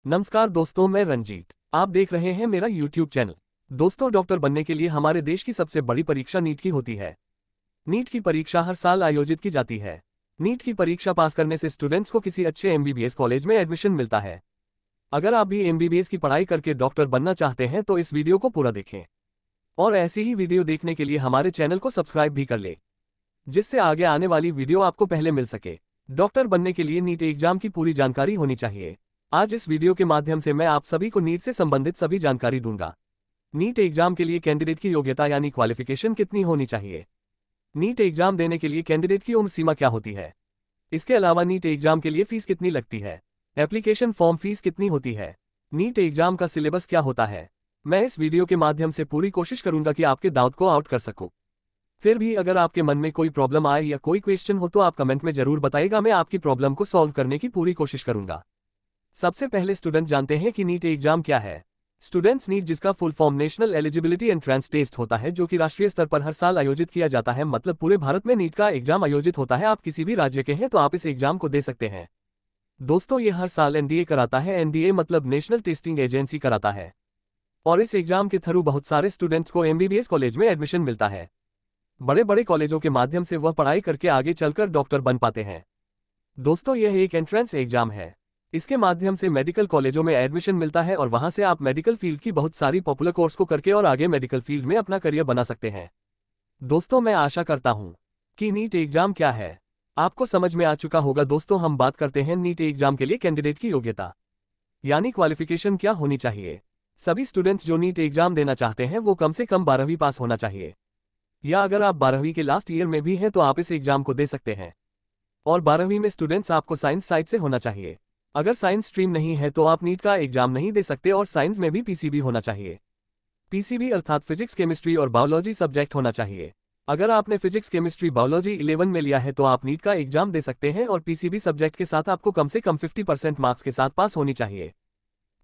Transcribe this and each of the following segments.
नमस्कार दोस्तों, मैं रंजीत। आप देख रहे हैं मेरा YouTube चैनल। दोस्तों, डॉक्टर बनने के लिए हमारे देश की सबसे बड़ी परीक्षा नीट की होती है। नीट की परीक्षा हर साल आयोजित की जाती है। नीट की परीक्षा पास करने से स्टूडेंट्स को किसी अच्छे MBBS कॉलेज में एडमिशन मिलता है। अगर आप भी MBBS की पढ़ाई करके डॉक्टर बनना चाहते हैं तो इस वीडियो को पूरा देखें और ऐसी ही वीडियो देखने के लिए हमारे चैनल को सब्सक्राइब भी कर ले, जिससे आगे आने वाली वीडियो आपको पहले मिल सके। डॉक्टर बनने के लिए नीट एग्जाम की पूरी जानकारी होनी चाहिए। आज इस वीडियो के माध्यम से मैं आप सभी को नीट से संबंधित सभी जानकारी दूंगा। नीट एग्जाम के लिए कैंडिडेट की योग्यता यानी क्वालिफिकेशन कितनी होनी चाहिए। नीट एग्जाम देने के लिए कैंडिडेट की उम्र सीमा क्या होती है। इसके अलावा नीट एग्जाम के लिए फीस कितनी लगती है। एप्लीकेशन फॉर्म फीस कितनी होती है। नीट एग्जाम का सिलेबस क्या होता है। मैं इस वीडियो के माध्यम से पूरी कोशिश करूंगा कि आपके डाउट को आउट कर सकूं। फिर भी अगर आपके मन में कोई प्रॉब्लम आए या कोई क्वेश्चन हो तो आप कमेंट में जरूर बताइएगा। मैं आपकी प्रॉब्लम को सॉल्व करने की पूरी कोशिश करूंगा। सबसे पहले स्टूडेंट जानते हैं कि नीट एग्जाम क्या है। स्टूडेंट्स, नीट जिसका full form National Eligibility Entrance Test होता है, जो कि राष्ट्रीय स्तर पर हर साल आयोजित किया जाता है। मतलब पूरे भारत में नीट का एग्जाम आयोजित होता है। आप किसी भी राज्य के हैं तो आप इस एग्जाम को दे सकते हैं। दोस्तों, ये हर साल NDA कराता है। NDA मतलब नेशनल टेस्टिंग एजेंसी कराता है। और इस एग्जाम के थ्रू बहुत सारे स्टूडेंट्स को MBBS कॉलेज में एडमिशन मिलता है। बड़े बड़े कॉलेजों के माध्यम से वह पढ़ाई करके आगे चलकर डॉक्टर बन पाते हैं। दोस्तों, यह एक एंट्रेंस एग्जाम है। इसके माध्यम से मेडिकल कॉलेजों में एडमिशन मिलता है और वहां से आप मेडिकल फील्ड की बहुत सारी पॉपुलर कोर्स को करके और आगे मेडिकल फील्ड में अपना करियर बना सकते हैं। दोस्तों, मैं आशा करता हूं कि नीट एग्जाम क्या है आपको समझ में आ चुका होगा। दोस्तों, हम बात करते हैं नीट एग्जाम के लिए कैंडिडेट की योग्यता यानी क्वालिफिकेशन क्या होनी चाहिए। सभी स्टूडेंट्स जो नीट एग्जाम देना चाहते हैं वो कम से कम 12वीं पास होना चाहिए, या अगर आप 12वीं के लास्ट ईयर में भी हैं तो आप इस एग्जाम को दे सकते हैं। और 12वीं में स्टूडेंट्स आपको साइंस साइड से होना चाहिए। अगर साइंस स्ट्रीम नहीं है तो आप नीट का एग्जाम नहीं दे सकते। और साइंस में भी PCB होना चाहिए। PCB अर्थात फिजिक्स, केमिस्ट्री और बायोलॉजी सब्जेक्ट होना चाहिए। अगर आपने फिजिक्स, केमिस्ट्री, बायोलॉजी 11 में लिया है तो आप नीट का एग्जाम दे सकते हैं। और PCB सब्जेक्ट के साथ आपको कम से कम 50% मार्क्स के साथ पास होनी चाहिए,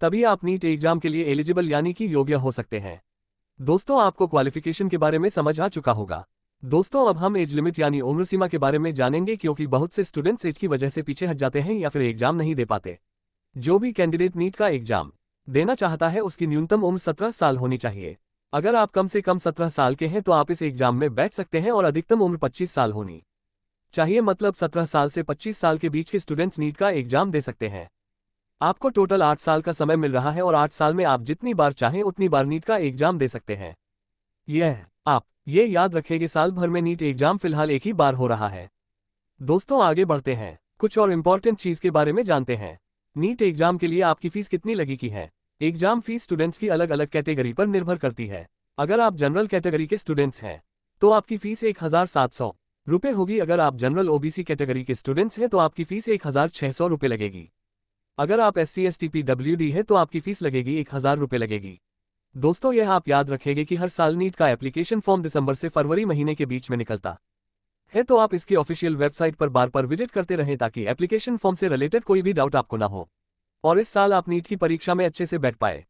तभी आप नीट एग्जाम के लिए एलिजिबल यानी कि योग्य हो सकते हैं। दोस्तों, आपको क्वालिफिकेशन के बारे में समझ आ चुका होगा। दोस्तों, अब हम एज लिमिट यानी उम्र सीमा के बारे में जानेंगे, क्योंकि बहुत से स्टूडेंट्स एज की वजह से पीछे हट जाते हैं या फिर एग्जाम नहीं दे पाते। जो भी कैंडिडेट नीट का एग्जाम देना चाहता है उसकी न्यूनतम उम्र 17 साल होनी चाहिए। अगर आप कम से कम 17 साल के हैं तो आप इस एग्जाम में बैठ सकते हैं। और अधिकतम उम्र 25 साल होनी चाहिए, मतलब 17 साल से 25 साल के बीच के स्टूडेंट्स नीट का एग्जाम दे सकते हैं। आपको टोटल 8 साल का समय मिल रहा है और 8 साल में आप जितनी बार चाहें उतनी बार नीट का एग्जाम दे सकते हैं। आप ये याद रखेंगे, साल भर में नीट एग्जाम फिलहाल एक ही बार हो रहा है। दोस्तों, आगे बढ़ते हैं, कुछ और इंपॉर्टेंट चीज के बारे में जानते हैं। नीट एग्जाम के लिए आपकी फीस कितनी लगेगी है। एग्जाम फीस स्टूडेंट्स की अलग अलग कैटेगरी पर निर्भर करती है। अगर आप जनरल कैटेगरी के स्टूडेंट्स हैं तो आपकी फीस 1700 रुपये होगी। अगर आप जनरल OBC कैटेगरी के स्टूडेंट्स हैं तो आपकी फीस 1600 रुपये लगेगी। अगर आप SC ST PWD है तो आपकी फीस लगेगी 1000 रुपये लगेगी। दोस्तों, यह आप याद रखेंगे कि हर साल नीट का एप्लीकेशन फॉर्म दिसंबर से फरवरी महीने के बीच में निकलता है, तो आप इसकी ऑफिशियल वेबसाइट पर बार बार विजिट करते रहें ताकि एप्लीकेशन फॉर्म से रिलेटेड कोई भी डाउट आपको ना हो और इस साल आप नीट की परीक्षा में अच्छे से बैठ पाए।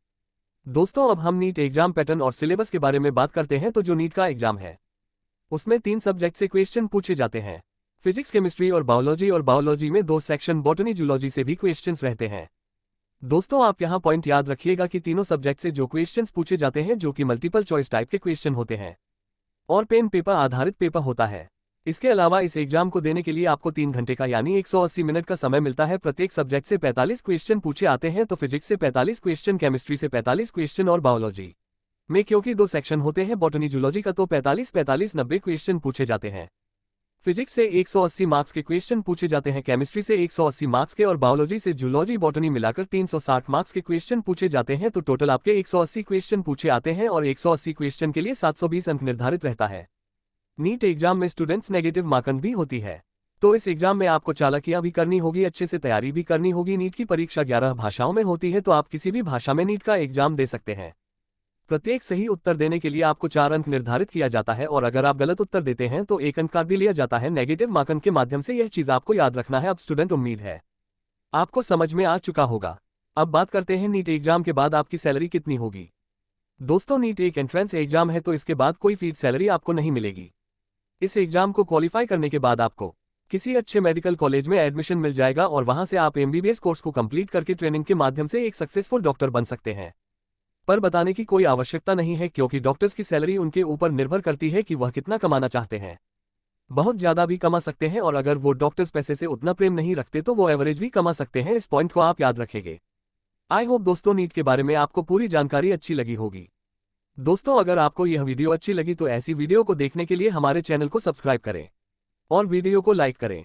दोस्तों, अब हम नीट एग्जाम पैटर्न और सिलेबस के बारे में बात करते हैं। तो जो नीट का एग्जाम है उसमें 3 सब्जेक्ट से क्वेश्चन पूछे जाते हैं, फिजिक्स, केमिस्ट्री और बायोलॉजी में 2 सेक्शन बॉटनी, जूलॉजी से भी क्वेश्चंस रहते हैं। दोस्तों, आप यहां पॉइंट याद रखिएगा कि तीनों सब्जेक्ट से जो क्वेश्चंस पूछे जाते हैं, जो कि मल्टीपल चॉइस टाइप के क्वेश्चन होते हैं और पेन पेपर आधारित पेपर होता है। इसके अलावा इस एग्जाम को देने के लिए आपको 3 घंटे का यानी 180 मिनट का समय मिलता है। प्रत्येक सब्जेक्ट से 45 क्वेश्चन पूछे आते हैं। तो फिजिक्स से 45 क्वेश्चन, केमिस्ट्री से 45 क्वेश्चन और बायोलॉजी में क्योंकि 2 सेक्शन होते हैं बॉटनी जूलॉजी का, तो 45 90 क्वेश्चन पूछे जाते हैं। फिजिक्स से 180 मार्क्स के क्वेश्चन पूछे जाते हैं, केमिस्ट्री से 180 मार्क्स के और बायोलॉजी से जूलॉजी बॉटनी मिलाकर 360 मार्क्स के क्वेश्चन पूछे जाते हैं। तो टोटल आपके 180 क्वेश्चन पूछे आते हैं और 180 क्वेश्चन के लिए 720 अंक निर्धारित रहता है। नीट एग्जाम में स्टूडेंट्स नेगेटिव मार्किंग भी होती है, तो इस एग्जाम में आपको चालाकियां भी करनी होगी, अच्छे से तैयारी भी करनी होगी। नीट की परीक्षा 11 भाषाओं में होती है, तो आप किसी भी भाषा में नीट का एग्जाम दे सकते हैं। प्रत्येक सही उत्तर देने के लिए आपको 4 अंक निर्धारित किया जाता है और अगर आप गलत उत्तर देते हैं तो 1 अंक का भी लिया जाता है नेगेटिव मार्किंग के माध्यम से। यह चीज आपको याद रखना है। अब स्टूडेंट, उम्मीद है आपको समझ में आ चुका होगा। अब बात करते हैं नीट एग्जाम के बाद आपकी सैलरी कितनी होगी। दोस्तों, नीट एक एंट्रेंस एग्जाम है, तो इसके बाद कोई फीस सैलरी आपको नहीं मिलेगी। इस एग्जाम को क्वालिफाई करने के बाद आपको किसी अच्छे मेडिकल कॉलेज में एडमिशन मिल जाएगा और वहां से आप एमबीबीएस कोर्स को कंप्लीट करके ट्रेनिंग के माध्यम से एक सक्सेसफुल डॉक्टर बन सकते हैं। पर बताने की कोई आवश्यकता नहीं है, क्योंकि डॉक्टर्स की सैलरी उनके ऊपर निर्भर करती है कि वह कितना कमाना चाहते हैं। बहुत ज्यादा भी कमा सकते हैं, और अगर वो डॉक्टर्स पैसे से उतना प्रेम नहीं रखते तो वो एवरेज भी कमा सकते हैं। इस पॉइंट को आप याद रखेंगे। आई होप दोस्तों नीट के बारे में आपको पूरी जानकारी अच्छी लगी होगी। दोस्तों अगर आपको यह वीडियो अच्छी लगी तो ऐसी वीडियो को देखने के लिए हमारे चैनल को सब्सक्राइब करें और वीडियो को लाइक करें।